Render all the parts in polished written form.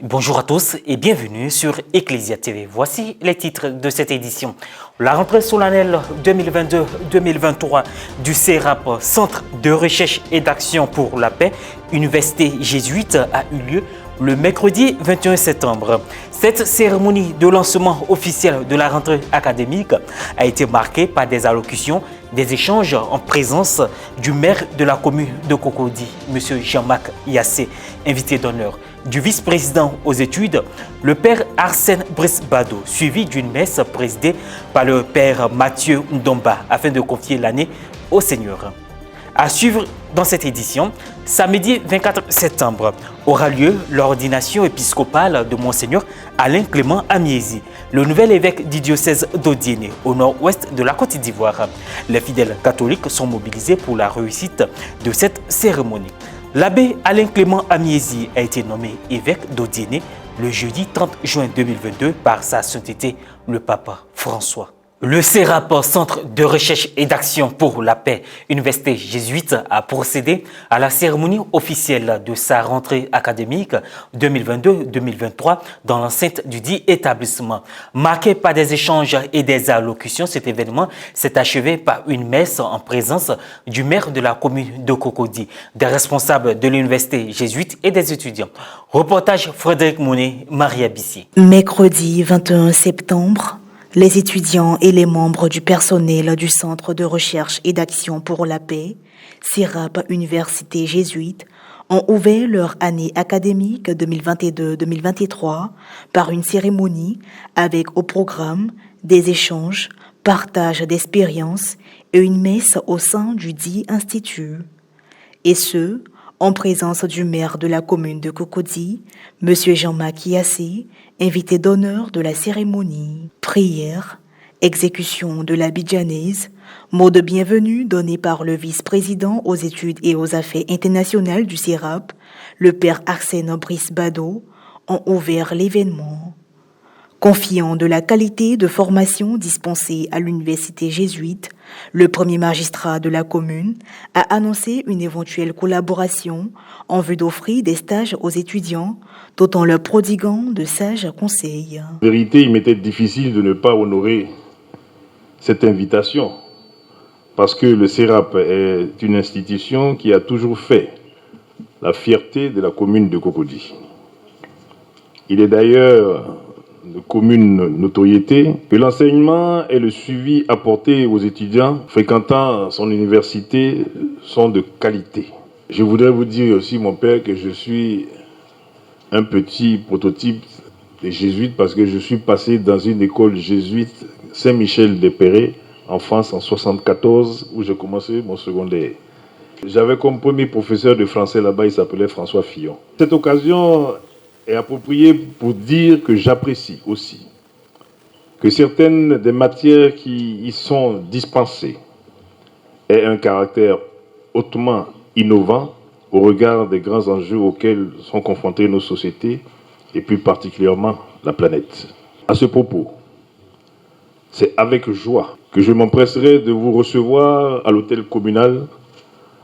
Bonjour à tous et bienvenue sur Ecclesia TV. Voici les titres de cette édition. La rentrée solennelle 2022-2023 du CERAP, Centre de recherche et d'action pour la paix, Université jésuite, a eu lieu le mercredi 21 septembre. Cette cérémonie de lancement officiel de la rentrée académique a été marquée par des allocutions, des échanges en présence du maire de la commune de Cocody, M. Jean-Marc Yassé, invité d'honneur, du vice-président aux études, le père Arsène Brice-Bado, suivi d'une messe présidée par le père Mathieu Ndomba afin de confier l'année au Seigneur. À suivre dans cette édition, samedi 24 septembre, aura lieu l'ordination épiscopale de Monseigneur Alain Clément Amiezi, le nouvel évêque du diocèse d'Odiéné, au nord-ouest de la Côte d'Ivoire. Les fidèles catholiques sont mobilisés pour la réussite de cette cérémonie. L'abbé Alain Clément Amiezi a été nommé évêque d'Odiéné le jeudi 30 juin 2022 par sa sainteté le pape François. Le CERAP, Centre de recherche et d'action pour la paix, Université jésuite, a procédé à la cérémonie officielle de sa rentrée académique 2022-2023 dans l'enceinte du dit établissement. Marqué par des échanges et des allocutions, cet événement s'est achevé par une messe en présence du maire de la commune de Cocody, des responsables de l'université jésuite et des étudiants. Reportage Frédéric Monet, Maria Bissi. Mercredi 21 septembre, les étudiants et les membres du personnel du Centre de recherche et d'action pour la paix, CERAP Université jésuite, ont ouvert leur année académique 2022-2023 par une cérémonie avec au programme des échanges, partage d'expériences et une messe au sein du dit institut. Et ce, en présence du maire de la commune de Cocody, M. Jean-Marc Yassé, invité d'honneur de la cérémonie. Prière, exécution de la bidjanaise, mot de bienvenue donné par le vice-président aux études et aux affaires internationales du CERAP, le père Arsène Brice-Bado, ont ouvert l'événement. Confiant de la qualité de formation dispensée à l'université jésuite, le premier magistrat de la commune a annoncé une éventuelle collaboration en vue d'offrir des stages aux étudiants, tout en leur prodiguant de sages conseils. En vérité, il m'était difficile de ne pas honorer cette invitation, parce que le CERAP est une institution qui a toujours fait la fierté de la commune de Cocody. Il est d'ailleurs de commune notoriété que l'enseignement et le suivi apporté aux étudiants fréquentant son université sont de qualité. Je voudrais vous dire aussi, mon père, que je suis un petit prototype des jésuites parce que je suis passé dans une école jésuite Saint-Michel-des-Perrets en France en 1974 où j'ai commencé mon secondaire. J'avais comme premier professeur de français là-bas, il s'appelait François Fillon. Cette occasion est approprié pour dire que j'apprécie aussi que certaines des matières qui y sont dispensées aient un caractère hautement innovant au regard des grands enjeux auxquels sont confrontées nos sociétés et plus particulièrement la planète. À ce propos, c'est avec joie que je m'empresserai de vous recevoir à l'hôtel communal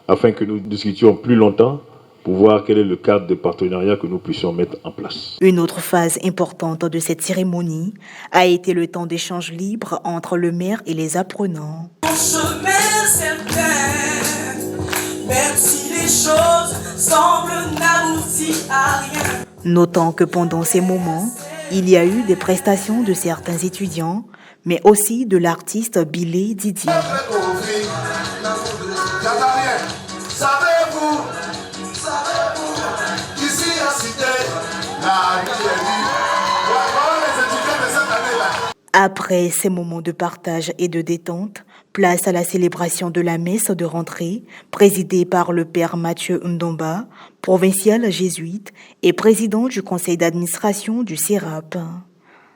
afin que nous discutions plus longtemps pour voir quel est le cadre de partenariat que nous puissions mettre en place. Une autre phase importante de cette cérémonie a été le temps d'échange libre entre le maire et les apprenants. Mon chemin certain, même si les choses semblent n'aboutir à rien. Notant que pendant ces moments, il y a eu des prestations de certains étudiants, mais aussi de l'artiste Billy Didier. Après ces moments de partage et de détente, place à la célébration de la messe de rentrée, présidée par le père Mathieu Ndomba, provincial jésuite et président du conseil d'administration du CERAP.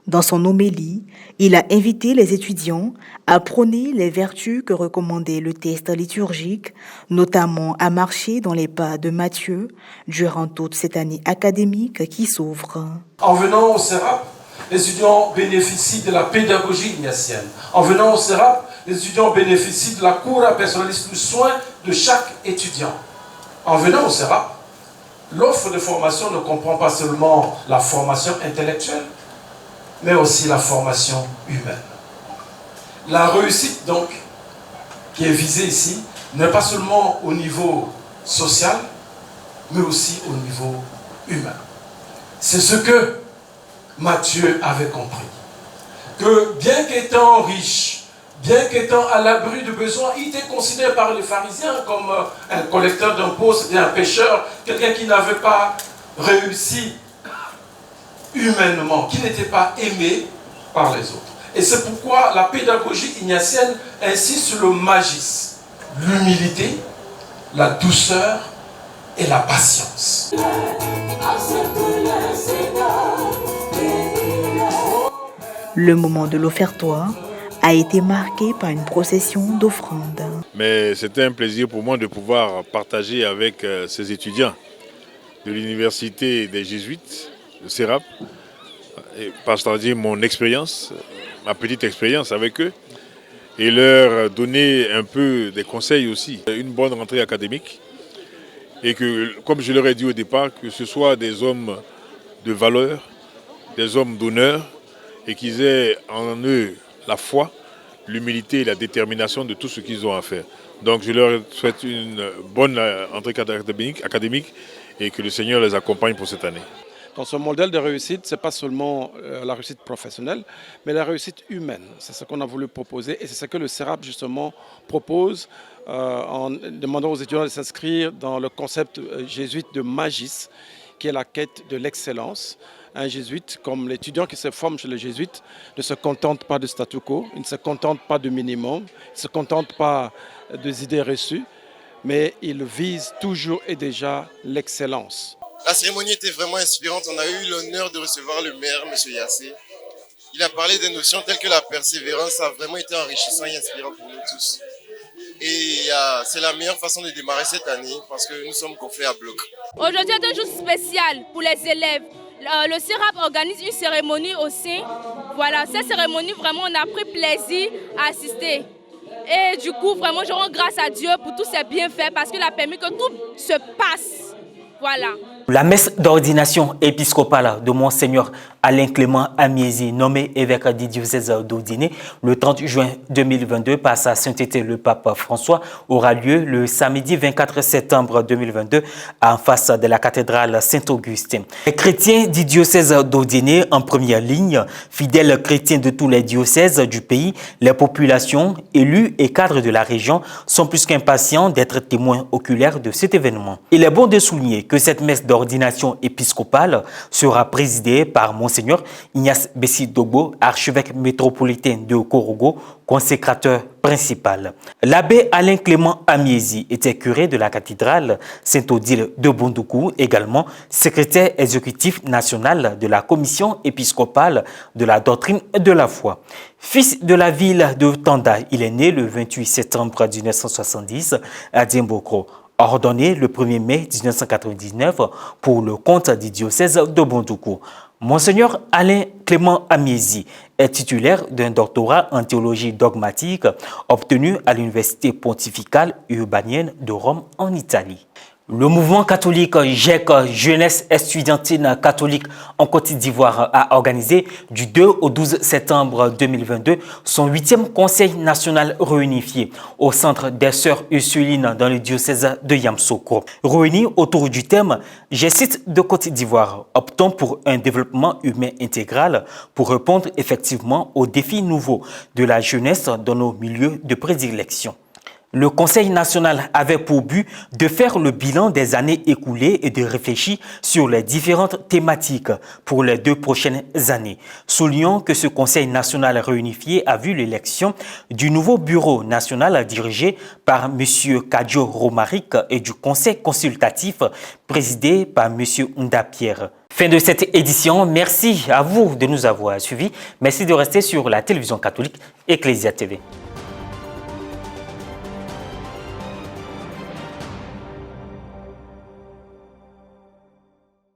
Dans son homélie, il a invité les étudiants à prôner les vertus que recommandait le texte liturgique, notamment à marcher dans les pas de Matthieu durant toute cette année académique qui s'ouvre. En venant au CERAP, les étudiants bénéficient de la pédagogie ignatienne. En venant au CERAP, les étudiants bénéficient de la cura personnaliste du soin de chaque étudiant. En venant au CERAP, l'offre de formation ne comprend pas seulement la formation intellectuelle, mais aussi la formation humaine. La réussite, donc, qui est visée ici, n'est pas seulement au niveau social, mais aussi au niveau humain. C'est ce que Matthieu avait compris. Que bien qu'étant riche, bien qu'étant à l'abri de besoins, il était considéré par les pharisiens comme un collecteur d'impôts, un pécheur, quelqu'un qui n'avait pas réussi humainement, qui n'était pas aimé par les autres. Et c'est pourquoi la pédagogie ignatienne insiste sur le magis, l'humilité, la douceur et la patience. Le moment de l'offertoire a été marqué par une procession d'offrandes. Mais c'était un plaisir pour moi de pouvoir partager avec ces étudiants de l'université des Jésuites, le CERAP, et partager mon expérience, ma petite expérience avec eux, et leur donner un peu des conseils aussi, une bonne rentrée académique, et que, comme je leur ai dit au départ, que ce soit des hommes de valeur, des hommes d'honneur, et qu'ils aient en eux la foi, l'humilité et la détermination de tout ce qu'ils ont à faire. Donc je leur souhaite une bonne entrée académique et que le Seigneur les accompagne pour cette année. Dans ce modèle de réussite, ce n'est pas seulement la réussite professionnelle, mais la réussite humaine. C'est ce qu'on a voulu proposer et c'est ce que le CERAP justement propose en demandant aux étudiants de s'inscrire dans le concept jésuite de magis, qui est la quête de l'excellence. Un jésuite, comme l'étudiant qui se forme chez les jésuites, ne se contente pas de statu quo, il ne se contente pas de minimum, il ne se contente pas des idées reçues, mais il vise toujours et déjà l'excellence. La cérémonie était vraiment inspirante. On a eu l'honneur de recevoir le maire, M. Yassé. Il a parlé des notions telles que la persévérance. Ça a vraiment été enrichissant et inspirant pour nous tous. Et c'est la meilleure façon de démarrer cette année parce que nous sommes gonflés à bloc. Aujourd'hui est un jour spécial pour les élèves. Le CERAP organise une cérémonie aussi. Voilà, cette cérémonie, vraiment, on a pris plaisir à assister. Et du coup, vraiment, je rends grâce à Dieu pour tous ses bienfaits parce qu'il a permis que tout se passe. Voilà. La messe d'ordination épiscopale de Monseigneur Alain Clément Amiezi, nommé évêque du diocèse d'Audiné le 30 juin 2022 par sa sainteté le pape François, aura lieu le samedi 24 septembre 2022 en face de la cathédrale Saint-Augustin. Les chrétiens du diocèse d'Audiné en première ligne, fidèles chrétiens de tous les diocèses du pays, les populations, élus et cadres de la région sont plus qu'impatients d'être témoins oculaires de cet événement. Il est bon de souligner que cette messe d'ordination épiscopale sera présidée par Monseigneur Ignace Bessi Dogbo, archevêque métropolitain de Korogo, consécrateur principal. L'abbé Alain Clément Amiezi était curé de la cathédrale Saint-Odile de Bondoukou, également secrétaire exécutif national de la commission épiscopale de la doctrine de la foi. Fils de la ville de Tanda, il est né le 28 septembre 1970 à Diembokro. Ordonné le 1er mai 1999 pour le compte du diocèse de Bondoukou. Monseigneur Alain Clément Amiezi est titulaire d'un doctorat en théologie dogmatique obtenu à l'Université pontificale urbanienne de Rome en Italie. Le mouvement catholique GEC, Jeunesse estudiantine catholique en Côte d'Ivoire, a organisé du 2 au 12 septembre 2022 son 8e conseil national réunifié au centre des Sœurs Ursulines dans le diocèse de Yamoussoukro. Réunis autour du thème « G-Site de Côte d'Ivoire, optons pour un développement humain intégral pour répondre effectivement aux défis nouveaux de la jeunesse dans nos milieux de prédilection ». Le Conseil national avait pour but de faire le bilan des années écoulées et de réfléchir sur les différentes thématiques pour les 2 prochaines années. Soulignons que ce Conseil national réunifié a vu l'élection du nouveau bureau national dirigé par M. Kadjo Romaric et du Conseil consultatif présidé par M. Nda Pierre. Fin de cette édition, merci à vous de nous avoir suivis. Merci de rester sur la télévision catholique Ecclesia TV.